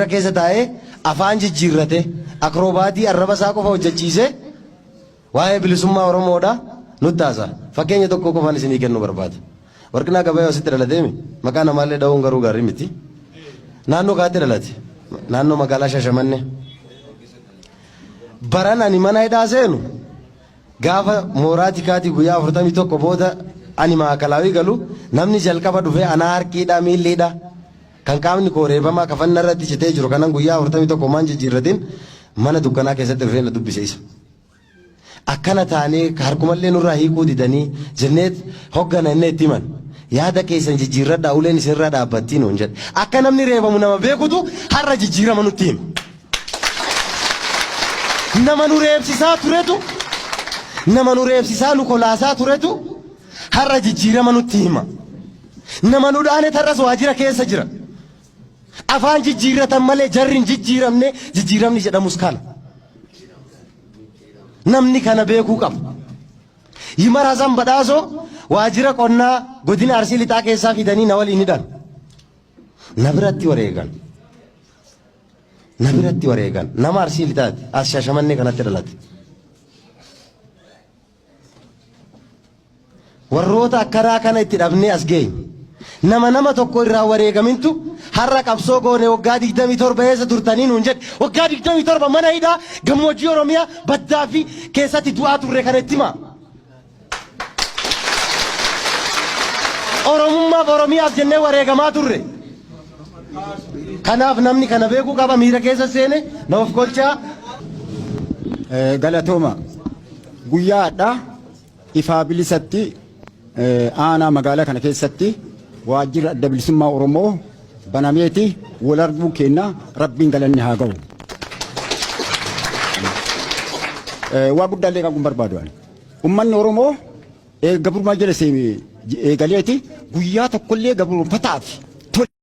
keessa taa'ee afaan jijjiirrate akrobaatii arraba isaa qofa hojjechiise waa'ee bilisummaa Oromoodha nutti haasa'a. Fakkeenya tokko qofaan isinii kennu barbaada. Warqinaa Gabayoo asitti dhalateemi maqaa namaallee dha'uun garuu gaarii miti. Naannoo kaatti dhalate naannoo magaalaa Shashamannee. Baran ani mana hidhaa seenu gaafa mooraa tikaatii guyyaa 41 booda ani maakalaawii galu namni jalqaba dhufee anaa harkiidhaa miilliidhaa. Kan qaamni kooreebamaa kafanna irratti citee jiru kanan guyyaa 41 maan jijjiirratiin mana dukkanaa keessatti dhufee na dubbise isa. Akkana taanee harkumallee nurraa hiikuu didanii jenneet hoggana inni itti himan yaada keessan jijjiirradhaa uleen isinirraa dhaabbattiin hoon jedhe. Akka namni reebamu nama beekutu har'a jijjiirama nutti hima. Nama nu reebsisaa turetu nama nu reebsisaa nu kolaasaa turetu har'a jijjiirama nutti hima. Nama nu dhaane tarras waajjira keessa jira. Afaan jijjiirratan malee jarri hin jijjiiramne jijjiiramni jedhamus kana. Namni kana beekuu qaba. Yimar Hasan Badhaasoo waajjira qonnaa godina Arsii Lixaa keessaa fidanii na waliin hidhan. Na biratti wareegan. Na biratti wareegan. Nama Arsii Lixaati as Shashamannee kanatti dhalate. Warroota akkanaa kana itti dhabnee as geenye. Nama tokko irraa wareegamintu har'a qabsoo goone waggaa 27 eessa turtanii nuun jedhe waggaa 27 mana hidhaa gammoojjii Oromiyaa baddaa fi keessatti du'aa turre kana itti hima. Oromummaaf Oromiyaaf jennee wareegamaa turre. Kanaaf namni kana beekuu qaba miira keessa seene na of golchaa. Galatooma guyyaadha ifaa bilisatti aanaa magaalaa kana keessatti waajjira adda bilisummaa Oromoo banameeti wal arguu kenna rabbiin galanni haa ga'u. Waa guddaallee kan barbaadu ummanni Oromoo gabrummaa jala seeme eegaleeti guyyaa tokkollee gabrummaa taaf